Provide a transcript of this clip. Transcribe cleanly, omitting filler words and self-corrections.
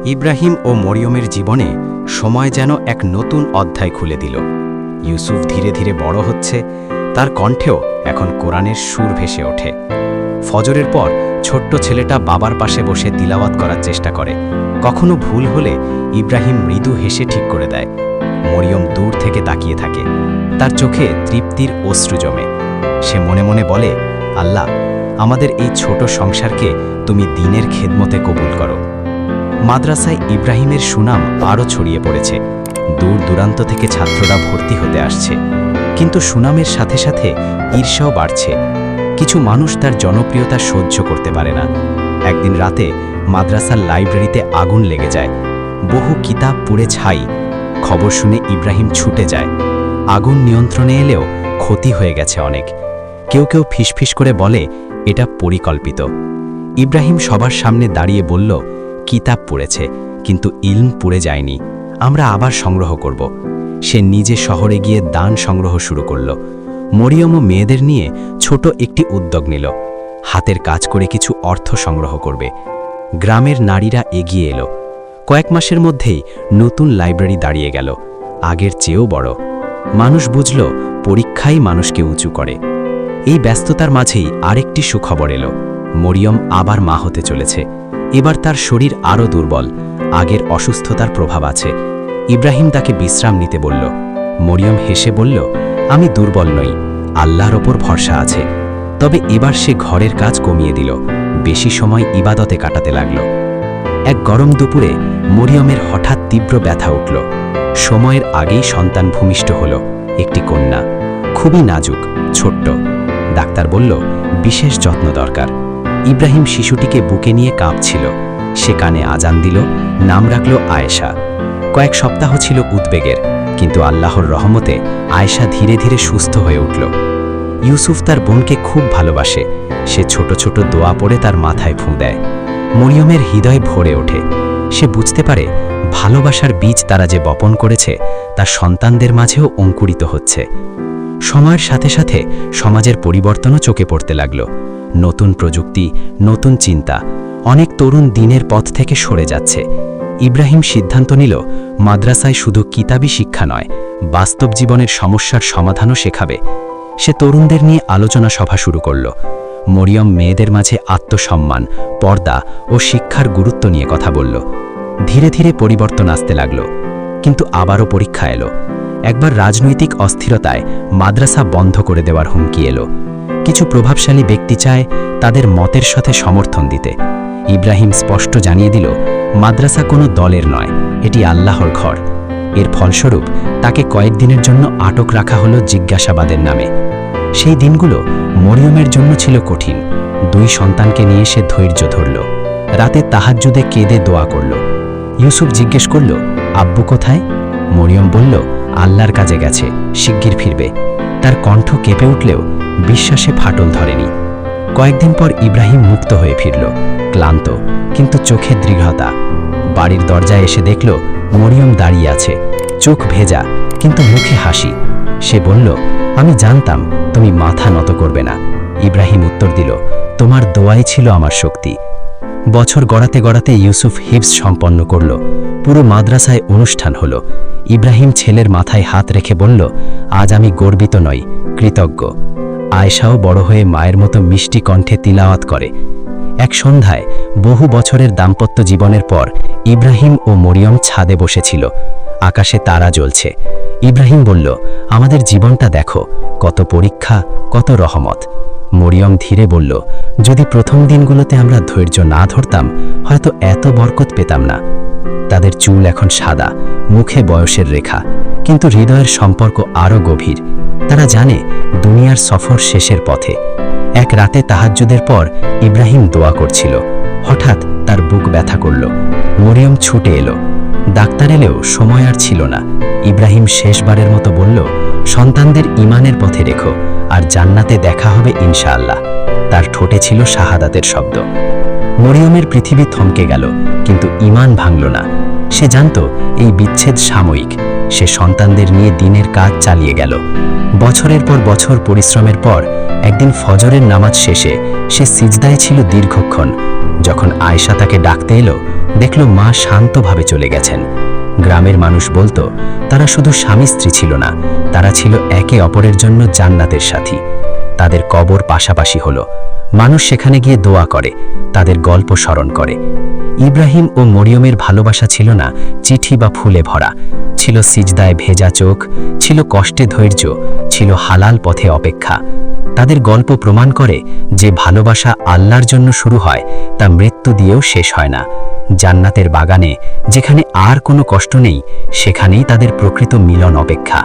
ইব্রাহিম ও মরিয়মের জীবনে সময় যেন এক নতুন অধ্যায় খুলে দিল। ইউসুফ ধীরে ধীরে বড় হচ্ছে, তার কণ্ঠেও এখন কোরআনের সুর ভেসে ওঠে। ফজরের পর ছোট্ট ছেলেটা বাবার পাশে বসে তিলাওয়াত করার চেষ্টা করে। কখনো ভুল হলে ইব্রাহিম মৃদু হেসে ঠিক করে দেয়। মরিয়ম দূর থেকে তাকিয়ে থাকে, তার চোখে তৃপ্তির অশ্রু জমে। সে মনে মনে বলে, আল্লাহ, আমাদের এই ছোট সংসারকে তুমি দ্বীনের খেদমতে কবুল করো। মাদ্রাসায় ইব্রাহিমের সুনাম আরও ছড়িয়ে পড়েছে। দূর দূরান্ত থেকে ছাত্ররা ভর্তি হতে আসছে, কিন্তু সুনামের সাথে সাথে ঈর্ষাও বাড়ছে। কিছু মানুষ তার জনপ্রিয়তা সহ্য করতে পারে না। একদিন রাতে মাদ্রাসার লাইব্রেরিতে আগুন লেগে যায়, বহু কিতাব পুড়ে ছাই। খবর শুনে ইব্রাহিম ছুটে যায়। আগুন নিয়ন্ত্রণে এলেও ক্ষতি হয়ে গেছে অনেক। কেউ কেউ ফিসফিস করে বলে এটা পরিকল্পিত। ইব্রাহিম সবার সামনে দাঁড়িয়ে বলল, কিতাব পুড়েছে, কিন্তু ইলম পুড়ে যায়নি, আমরা আবার সংগ্রহ করব। সে নিজে শহরে গিয়ে দান সংগ্রহ শুরু করল। মরিয়ম ও মেয়েদের নিয়ে ছোট একটি উদ্যোগ নিল, হাতের কাজ করে কিছু অর্থ সংগ্রহ করবে। গ্রামের নারীরা এগিয়ে এলো। কয়েক মাসের মধ্যেই নতুন লাইব্রেরি দাঁড়িয়ে গেল, আগের চেয়েও বড়। মানুষ বুঝল পরীক্ষাই মানুষকে উঁচু করে। এই ব্যস্ততার মাঝেই আরেকটি সুখবর এলো, মরিয়ম আবার মা হতে চলেছে। এবার তার শরীর আরও দুর্বল, আগের অসুস্থতার প্রভাব আছে। ইব্রাহিম তাকে বিশ্রাম নিতে বলল। মরিয়ম হেসে বলল, আমি দুর্বল নই, আল্লাহর ওপর ভরসা আছে। তবে এবার সে ঘরের কাজ কমিয়ে দিল, বেশি সময় ইবাদতে কাটাতে লাগল। এক গরম দুপুরে মরিয়মের হঠাৎ তীব্র ব্যথা উঠল। সময়ের আগেই সন্তান ভূমিষ্ঠ হল, একটি কন্যা, খুবই নাজুক, ছোট্ট। ডাক্তার বলল বিশেষ যত্ন দরকার। ইব্রাহিম শিশুটিকে বুকে নিয়ে কাঁপছিল। সে কানে আজান দিল, নাম রাখল আয়েশা। কয়েক সপ্তাহ ছিল উদ্বেগের, কিন্তু আল্লাহর রহমতে আয়েশা ধীরে ধীরে সুস্থ হয়ে উঠল। ইউসুফ তার বোনকে খুব ভালোবাসে। সে ছোট ছোট দোয়া পড়ে তার মাথায় ফুঁ দেয়। মরিয়মের হৃদয় ভরে ওঠে। সে বুঝতে পারে ভালোবাসার বীজ তারা যে বপন করেছে তা সন্তানদের মাঝেও অঙ্কুরিত হচ্ছে। সময়ের সাথে সাথে সমাজের পরিবর্তনও চোখে পড়তে লাগল। নতুন প্রযুক্তি, নতুন চিন্তা, অনেক তরুণ দ্বীনের পথ থেকে সরে যাচ্ছে। ইব্রাহিম সিদ্ধান্ত নিল মাদ্রাসায় শুধু কিতাবি শিক্ষা নয়, বাস্তব জীবনের সমস্যার সমাধানও শেখাবে। সে তরুণদের নিয়ে আলোচনা সভা শুরু করল। মরিয়ম মেয়েদের মাঝে আত্মসম্মান, পর্দা ও শিক্ষার গুরুত্ব নিয়ে কথা বলল। ধীরে ধীরে পরিবর্তন আসতে লাগল, কিন্তু আবারও পরীক্ষা এলো। একবার রাজনৈতিক অস্থিরতায় মাদ্রাসা বন্ধ করে দেওয়ার হুমকি এলো। কিছু প্রভাবশালী ব্যক্তি চায় তাদের মতের সাথে সমর্থন দিতে। ইব্রাহিম স্পষ্ট জানিয়ে দিল, মাদ্রাসা কোনো দলের নয়, এটি আল্লাহর ঘর। এর ফলস্বরূপ তাকে কয়েকদিনের জন্য আটক রাখা হলো জিজ্ঞাসাবাদের নামে। সেই দিনগুলো মরিয়মের জন্য ছিল কঠিন। দুই সন্তানকে নিয়ে সে ধৈর্য ধরল। রাতে তাহাজ্জুদে কেঁদে দোয়া করল। ইউসুফ জিজ্ঞেস করল, আব্বু কোথায়? মরিয়ম বলল, আল্লাহর কাজে গেছে, শিগগির ফিরবে। তার কণ্ঠ কেঁপে উঠলেও বিশ্বাসে ফাটল ধরেনি। কয়েকদিন পর ইব্রাহিম মুক্ত হয়ে ফিরল, ক্লান্ত কিন্তু চোখে দৃঢ়তা। বাড়ির দরজায় এসে দেখল মরিয়ম দাঁড়িয়ে আছে, চোখ ভেজা কিন্তু মুখে হাসি। সে বলল, আমি জানতাম তুমি মাথা নত করবে না। ইব্রাহিম উত্তর দিল, তোমার দোয়াই ছিল আমার শক্তি। বছর গড়াতে গড়াতে ইউসুফ হিফজ সম্পন্ন করল। পুরো মাদ্রাসায় অনুষ্ঠান হলো। ইব্রাহিম ছেলের মাথায় হাত রেখে বলল, আজ আমি গর্বিত নই, কৃতজ্ঞ। আয়েশাও বড় হয়ে মায়ের মতো মিষ্টি কণ্ঠে তিলাওয়াত করে। এক সন্ধ্যায় বহু বছরের দাম্পত্য জীবনের পর ইব্রাহিম ও মরিয়ম ছাদে বসেছিল। আকাশে তারা জ্বলছে। ইব্রাহিম বলল, আমাদের জীবনটা দেখো, কত পরীক্ষা, কত রহমত। মরিয়ম ধীরে বলল, যদি প্রথম দিনগুলোতে আমরা ধৈর্য না ধরতাম হয়তো এত বরকত পেতাম না। তাদের চুল এখন সাদা, মুখে বয়সের রেখা, কিন্তু হৃদয়ের সম্পর্ক আরও গভীর। তারা জানে দুনিয়ার সফর শেষের পথে। এক রাতে তাহাজ্জুদের পর ইব্রাহিম দোয়া করছিল। হঠাৎ তার বুক ব্যথা করল। মরিয়ম ছুটে এলো। ডাক্তার এলেও সময় আর ছিল না। ইব্রাহিম শেষবারের মতো বলল, সন্তানদের ঈমানের পথে রেখো, আর জান্নাতে দেখা হবে ইনশাআল্লাহ। তার ঠোঁটে ছিল শাহাদাতের শব্দ। মরিয়মের পৃথিবী থমকে গেল, কিন্তু ঈমান ভাঙল না। সে জানত এই বিচ্ছেদ সাময়িক। সে সন্তানদের নিয়ে দিনের কাজ চালিয়ে গেল। বছরের পর বছর পরিশ্রমের পর একদিন ফজরের নামাজ শেষে সে সিজদায় ছিল দীর্ঘক্ষণ। যখন আয়েশা তাকে ডাকতে এলো, দেখল মা শান্তভাবে চলে গেছেন। গ্রামের মানুষ বলতো তারা শুধু স্বামী স্ত্রী ছিল না, তারা ছিল একে অপরের জন্য জান্নাতের সাথী। তাদের কবর পাশাপাশি হলো। মানুষ সেখানে গিয়ে দোয়া করে, তাদের গল্প স্মরণ করে। ইব্রাহিম ও মরিয়মের ভালোবাসা ছিল না চিঠি বা ফুলে ভরা, ছিল সিজদায় ভেজা চোখ, ছিল কষ্টে ধৈর্য, ছিল হালাল পথে অপেক্ষা। তাদের গল্প প্রমাণ করে যে ভালোবাসা আল্লাহর জন্য শুরু হয় তা মৃত্যু দিয়েও শেষ হয় না। জান্নাতের বাগানে যেখানে আর কোনো কষ্ট নেই, সেখানেই তাদের প্রকৃত মিলন অপেক্ষা।